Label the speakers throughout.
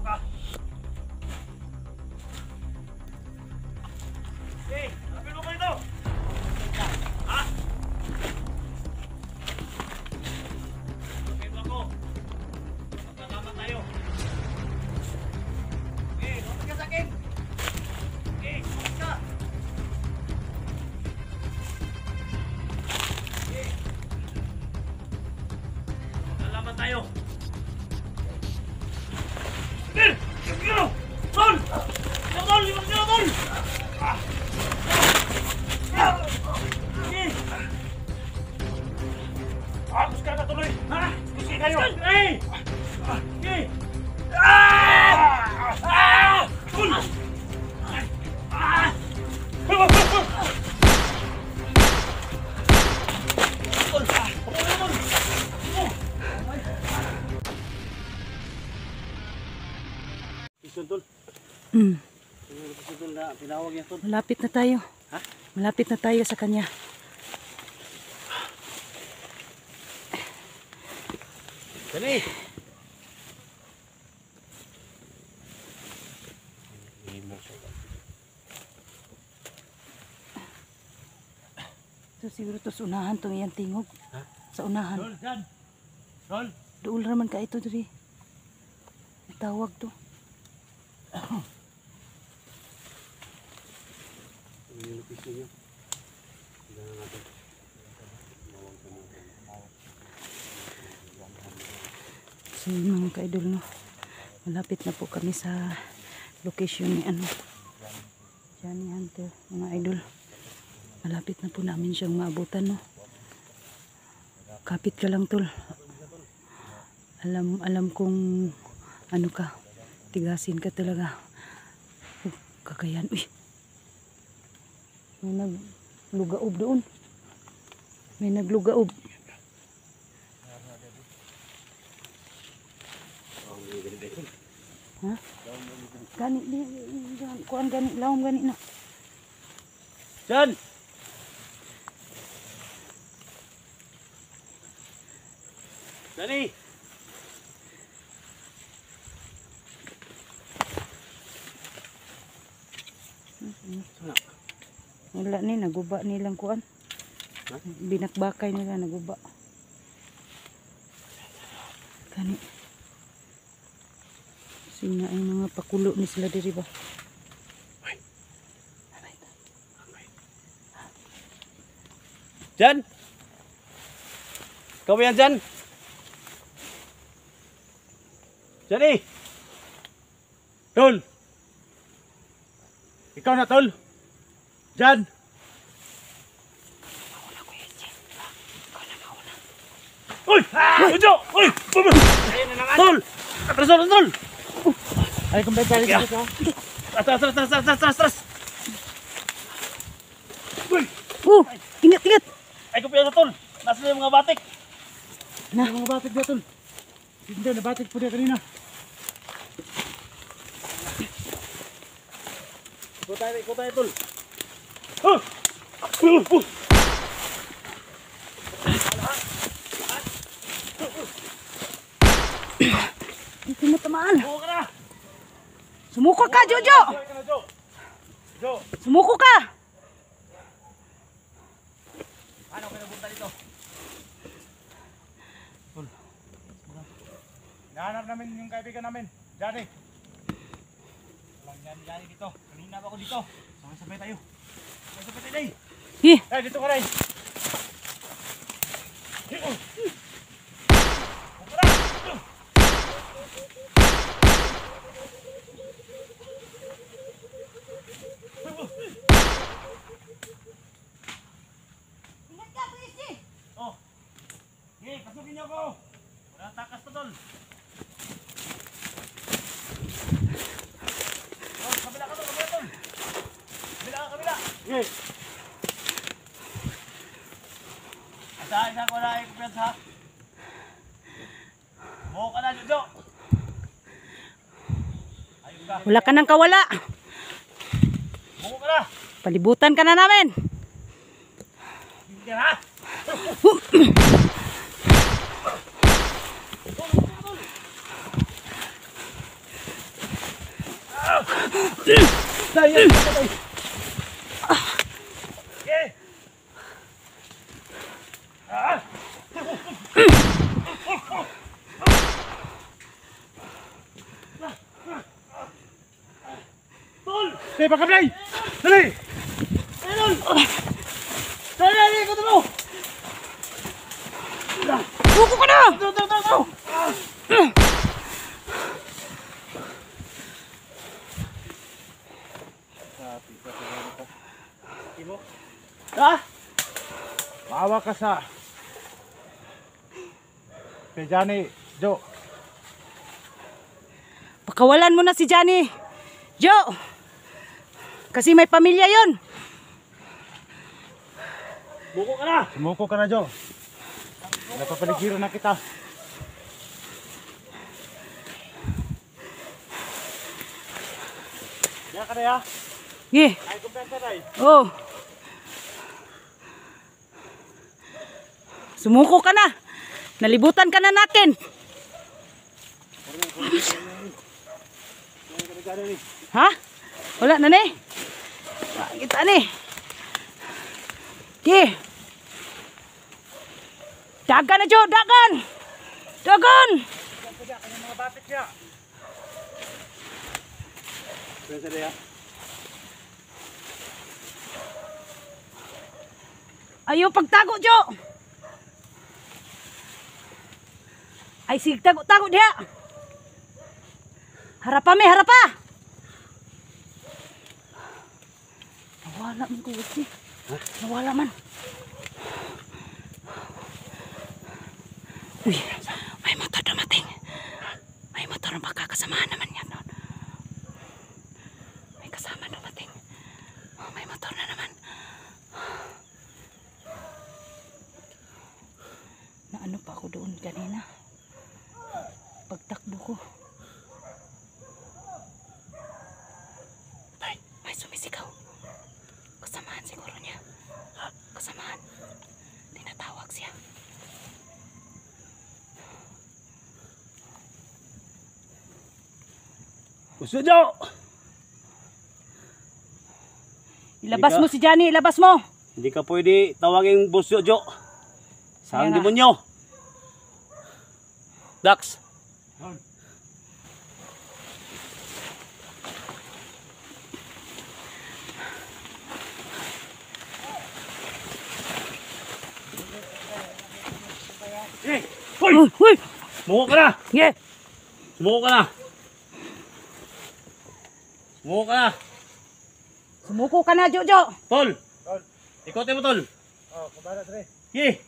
Speaker 1: ka. Okay, lapit mo ka dito. Ha? Lapit mo ako. Magkakaman tayo. Okay, lapit ka sa akin. Okay, lapit ka. Okay. Magkakaman tayo. Okay, tol! Tol! Tol! Tol! Gusto ka na tuloy! Ha? Gusto kayo! Hey! Okay! Tol! Tol! Pinawag niya, Tol.
Speaker 2: Malapit na tayo.
Speaker 1: Ha?
Speaker 2: Malapit na tayo sa kanya.
Speaker 1: Dali!
Speaker 2: Ito siguro to sa unahan to yan tingog.
Speaker 1: Ha?
Speaker 2: Sa unahan.
Speaker 1: Tol, dyan! Tol!
Speaker 2: Doon raman ka ito diri. Tawag to. So mga ka-idol, no, malapit na po kami sa location ni Johnny Hunter, mga idol. Malapit na po namin siyang maabutan, no. Kapit ka lang, Tol. Alam kong ano ka, tigasin ka talaga. Kakayan. Uy, may naglugaob doon. May naglugaob. Ha? Gani di kuan gani lawom gani na.
Speaker 1: Dyan! Dali!
Speaker 2: Wala ni naguba nilang kuan. Binakbakay nila naguba. Gani. Sina ang mga pakulo ni sila diri ba?
Speaker 1: Dyan! Ikaw ba yan dyan? Dyan eh! Tol! Ikaw na, Tol! Dyan! Uy! Ujo! Uy! Tol! Atras! Tol!
Speaker 2: Ay kung balik ka.
Speaker 1: Atras! Uy!
Speaker 2: Ingat!
Speaker 1: Ay ko piya na, Tol! Nasa yung mga batik!
Speaker 2: Na.
Speaker 1: Yung mga batik na, Tol! Hindi, nabatik po niya kanina. Ikaw tayo, Tol! Oh!
Speaker 2: Hindi mo tamaan.
Speaker 1: Buka ka na!
Speaker 2: Sumuko ka, Jojo!
Speaker 1: Buka ka na, Jo! Jo!
Speaker 2: Sumuko ka!
Speaker 1: Ano kayo nabunta dito? Tol! Nahanap namin yung kaibigan namin. Johnny! Walang Johnny dito. Kanina pa ako dito. Sabay tayo. Sabay tayo, Day! Ay, dito ka, Day! Oh! Hey, pasukin niyo ako! Wala takas to, Tol! Oh, kabila ka, Tol! Tol! Kabila! Hey! Isa ko na i-kumpiyansa, ha? Buka ka na, Jojo! Ayun ka!
Speaker 2: Wala ka nang kawala.
Speaker 1: Buka ka na!
Speaker 2: Palibutan ka na namin.
Speaker 1: Hindi ka, ha? Day! Okay! Tol! Day, pagkablay! Dali! Ayun! Dali! Ikaw mo!
Speaker 2: Buko ka na!
Speaker 1: Ito! Ha? Maawa ka sa kay Johnny, Jo.
Speaker 2: Pakawalan mo na si Johnny. Jo! Kasi may pamilya yon.
Speaker 1: Sumuko ka na! Sumuko ka na, Jo. Napapaligiran na kita. Diyan ka na ya?
Speaker 2: Yeah.
Speaker 1: Ay, kumpensa na eh.
Speaker 2: Oh. Sumuko ka na. Nalibutan ka na natin. Ha? Wala na ni. Kita ni. Okay. Dagan na, Jo. Dagan. Dagan.
Speaker 1: Kanyang mga batik siya. Kumpensa na ya?
Speaker 2: Ayaw pagtago, Jo. Ay, sige, tago diha. Harapa me, harapa. Nawala man ko, Wutsi. Nawala man. Uy, may motor dumating. May motor na makakasamahan naman yan. No? May kasama dumating. Oh, may motor na naman. Naano pa ako doon kanina. Pagtakbo ko. May sumisigaw. Kasamahan siguro niya. Kasamahan. Tinatawag siya.
Speaker 1: Gusto, Jo!
Speaker 2: Ilabas mo si Johnny, ilabas mo.
Speaker 1: Hindi ka pwede tawagin Boss Jo. Sang
Speaker 2: Ayan na.
Speaker 1: demonyo. Dax. Hey! Hoy!
Speaker 2: Uy!
Speaker 1: Sumuko ka na!
Speaker 2: Yeah!
Speaker 1: Sumuko ka na! Sumuko ka na!
Speaker 2: Sumuko ka na, Jojo!
Speaker 1: Tol! Ikotin mo, Tol! Oh, kabala, Dre. Ye!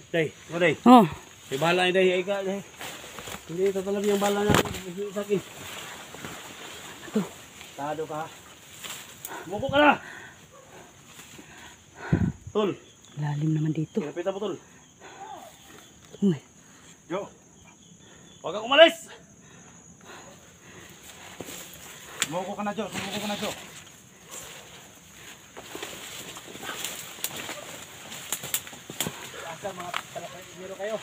Speaker 1: Day, mo day.
Speaker 2: Oh.
Speaker 1: May bahala ni day. Ay ka, day. Hindi ito talaga yung bahala na sa akin.
Speaker 2: Ito.
Speaker 1: Tado ka. Sumuko ka na! Tol!
Speaker 2: Lalim naman dito.
Speaker 1: Kinapitan mo, Tol.
Speaker 2: Uy.
Speaker 1: Jo! Huwag kang umalis! Sumuko ka na, Jo. Sumuko ka na, Jo. Asa mga talakay kayo.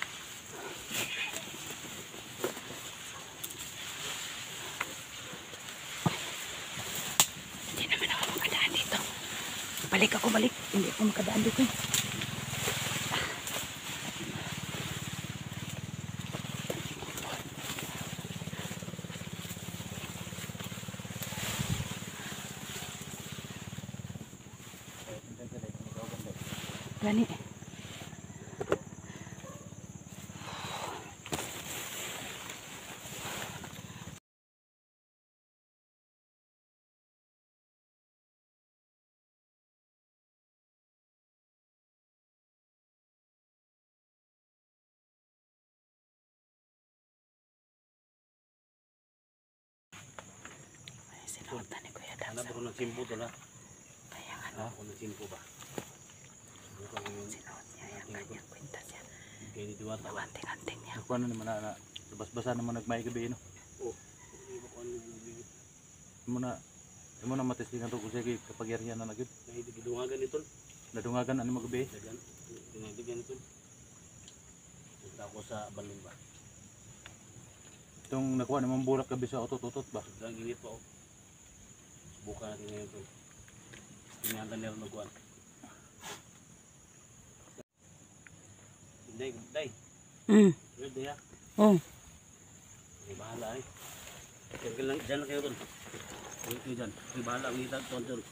Speaker 2: Hindi naman ako makadaan dito. Balik ako, balik. Hindi ako makadaan dito. Gani. Ay, sinuotan ni Kuya Dax.
Speaker 1: Hanap ako ng simpo, Tol, ha?
Speaker 2: Kaya nga,
Speaker 1: Ha? Ako ng simpo ba?
Speaker 2: sinuot niya yung kanyang kwintas yan.
Speaker 1: Kaya ni Diwata.
Speaker 2: Anting-anting niya.
Speaker 1: Ako ano naman na bas-basa naman nagmay gabi, no? Oo. Imo na matestingan to kung sige kapagyarihan na nagid. Hindi gidungagan ito. Nadungagan ano magabi? Dinadigan ito. Punta ako sa balon ba. Itong nakuha naman burak gabi sa utot-utot ba? Ang init pa oh. Subukan natin ngayon tol. Tingnan nila naguan. Day. Ready ha?
Speaker 2: Oh.
Speaker 1: May bahala eh. Diyan lang kayo tol. Kayo dyan. May bahala. May tol.